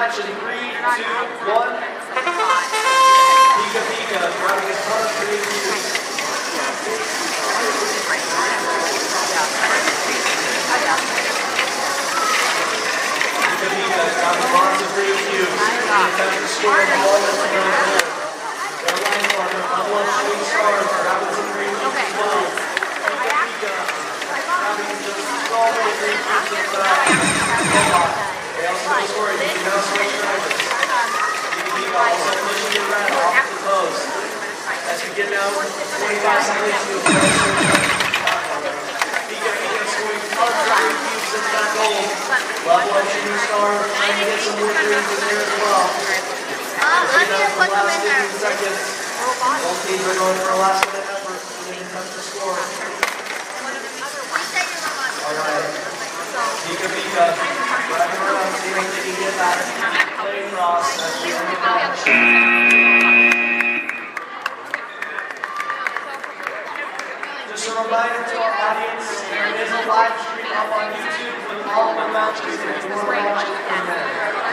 match in 3, 2, 1. Pika Pika, grabbing a ton of free views. Pika Pika, grabbing lots of free views. Attempt to score a ball that's right there. Their line partner, level up shooting stars, grabbing some free views as well. Pika Pika, grabbing just so many free views as well. They also score, you can now switch drivers. Also pushing it around off the post. As we get down 25 seconds to a first Pika Pika scoring tons of free cubes into that goal. Level up shooting star, trying to get some more threes in there as well. As we get down to the last 15 seconds, both teams are going for a last minute effort so they can attempt to score. Alright, Pika Pika, driving around, seeing if they can get that play across as we end the match. Just a reminder to our audience, there is a live stream up on YouTube with all of the matches that you want to watch.